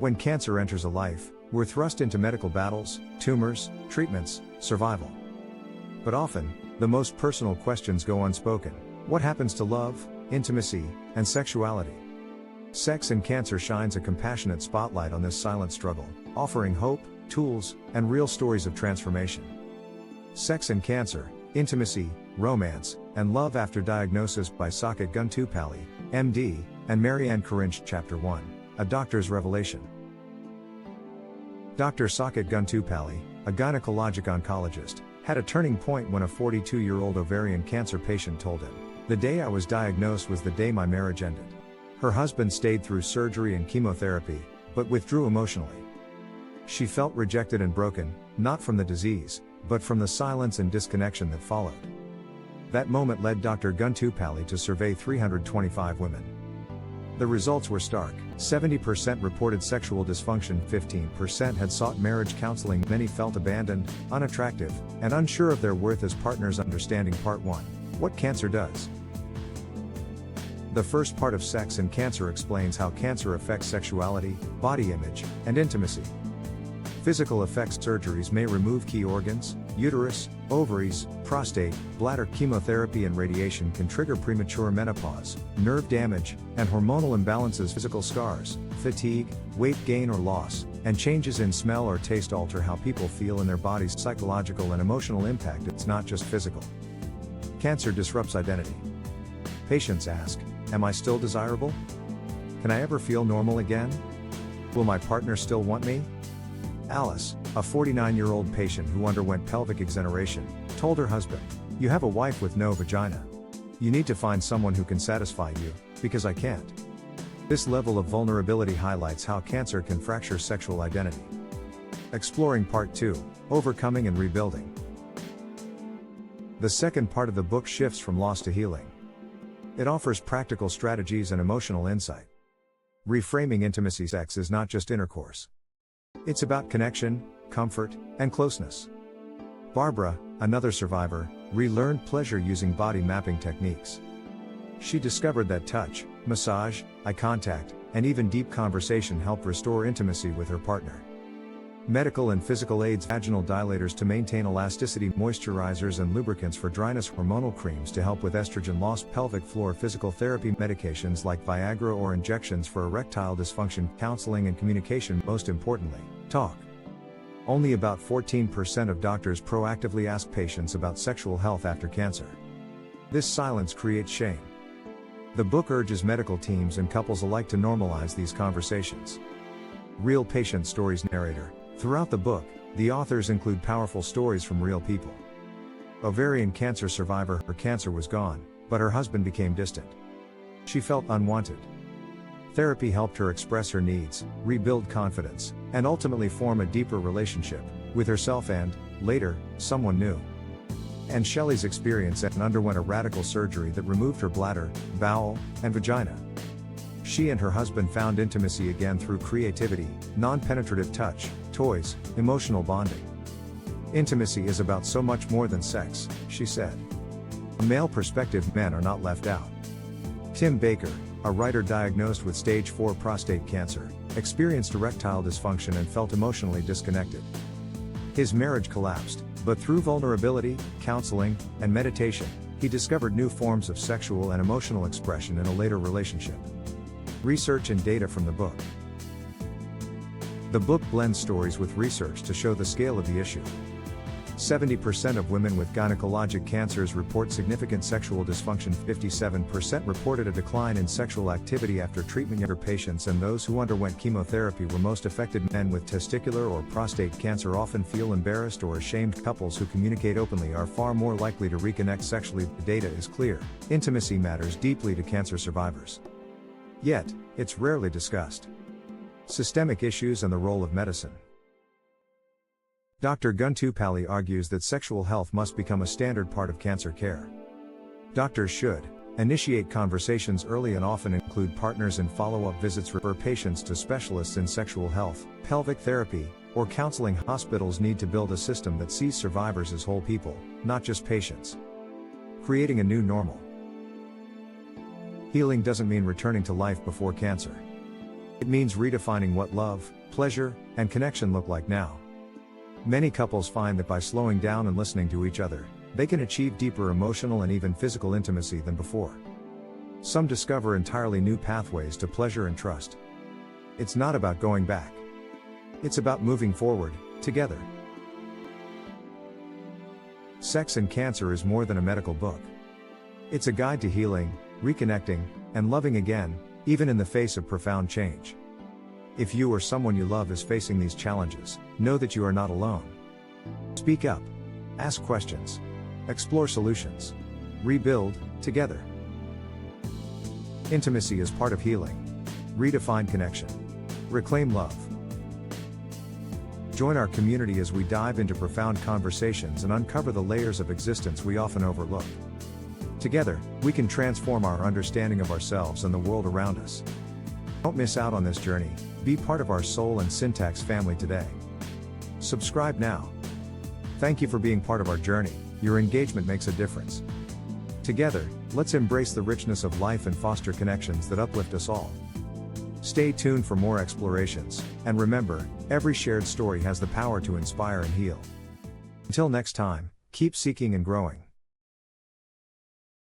When cancer enters a life, we're thrust into medical battles, tumors, treatments, survival. But often, the most personal questions go unspoken. What happens to love, intimacy, and sexuality? Sex and Cancer shines a compassionate spotlight on this silent struggle, offering hope, tools, and real stories of transformation. Sex and Cancer, Intimacy, Romance, and Love After Diagnosis by Saketh Guntupalli, MD, and Maryann Karinch. Chapter 1, A Doctor's Revelation. Dr. Saketh Guntupalli, a gynecologic oncologist, had a turning point when a 42-year-old ovarian cancer patient told him, "The day I was diagnosed was the day my marriage ended." Her husband stayed through surgery and chemotherapy, but withdrew emotionally. She felt rejected and broken, not from the disease, but from the silence and disconnection that followed. That moment led Dr. Guntupalli to survey 325 women. The results were stark. 70% reported sexual dysfunction, 15% had sought marriage counseling, many felt abandoned, unattractive, and unsure of their worth as partners. Understanding Part 1. What Cancer Does. The first part of Sex and Cancer explains how cancer affects sexuality, body image, and intimacy. Physical effects: surgeries may remove key organs, uterus, ovaries, prostate, bladder. Chemotherapy and radiation can trigger premature menopause, nerve damage, and hormonal imbalances. Physical scars, fatigue, weight gain or loss, and changes in smell or taste alter how people feel in their bodies. Psychological and emotional impact: it's not just physical. Cancer disrupts identity. Patients ask, "Am I still desirable? Can I ever feel normal again? Will my partner still want me?" Alice, a 49-year-old patient who underwent pelvic exoneration, told her husband, "You have a wife with no vagina. You need to find someone who can satisfy you, because I can't." This level of vulnerability highlights how cancer can fracture sexual identity. Exploring Part 2, Overcoming and Rebuilding. The second part of the book shifts from loss to healing. It offers practical strategies and emotional insight. Reframing intimacy: sex is not just intercourse. It's about connection, comfort, and closeness. Barbara, another survivor, relearned pleasure using body mapping techniques. She discovered that touch, massage, eye contact, and even deep conversation helped restore intimacy with her partner. Medical and physical aids: vaginal dilators to maintain elasticity, moisturizers and lubricants for dryness, hormonal creams to help with estrogen loss, pelvic floor physical therapy, medications like Viagra or injections for erectile dysfunction, counseling and communication. Most importantly, talk. Only about 14% of doctors proactively ask patients about sexual health after cancer. This silence creates shame. The book urges medical teams and couples alike to normalize these conversations. Real patient stories. Narrator. Throughout the book, the authors include powerful stories from real people. Ovarian cancer survivor: her cancer was gone, but her husband became distant. She felt unwanted. Therapy helped her express her needs, rebuild confidence, and ultimately form a deeper relationship with herself and, later, someone new. And Shelley's experience and underwent a radical surgery that removed her bladder, bowel, and vagina. She and her husband found intimacy again through creativity, non-penetrative touch, toys, emotional bonding. "Intimacy is about so much more than sex," she said. A male perspective: men are not left out. Tim Baker, a writer diagnosed with stage 4 prostate cancer, experienced erectile dysfunction and felt emotionally disconnected. His marriage collapsed, but through vulnerability, counseling, and meditation, he discovered new forms of sexual and emotional expression in a later relationship. Research and data from the book. The book blends stories with research to show the scale of the issue. 70% of women with gynecologic cancers report significant sexual dysfunction. 57% reported a decline in sexual activity after treatment. Younger patients and those who underwent chemotherapy were most affected. Men with testicular or prostate cancer often feel embarrassed or ashamed. Couples who communicate openly are far more likely to reconnect sexually. The data is clear. Intimacy matters deeply to cancer survivors. Yet, it's rarely discussed. Systemic issues and the role of medicine. Dr. Guntupalli argues that sexual health must become a standard part of cancer care. Doctors should initiate conversations early and often include partners in follow-up visits, refer patients to specialists in sexual health, pelvic therapy, or counseling. Hospitals need to build a system that sees survivors as whole people, not just patients. Creating a new normal. Healing doesn't mean returning to life before cancer. It means redefining what love, pleasure, and connection look like now. Many couples find that by slowing down and listening to each other, they can achieve deeper emotional and even physical intimacy than before. Some discover entirely new pathways to pleasure and trust. It's not about going back. It's about moving forward, together. Sex and Cancer is more than a medical book. It's a guide to healing, reconnecting, and loving again, even in the face of profound change. If you or someone you love is facing these challenges, know that you are not alone. Speak up. Ask questions. Explore solutions. Rebuild, together. Intimacy is part of healing. Redefine connection. Reclaim love. Join our community as we dive into profound conversations and uncover the layers of existence we often overlook. Together, we can transform our understanding of ourselves and the world around us. Don't miss out on this journey. Be part of our Soul and Syntax family today. Subscribe now. Thank you for being part of our journey. Your engagement makes a difference. Together, let's embrace the richness of life and foster connections that uplift us all. Stay tuned for more explorations, and remember, every shared story has the power to inspire and heal. Until next time, keep seeking and growing.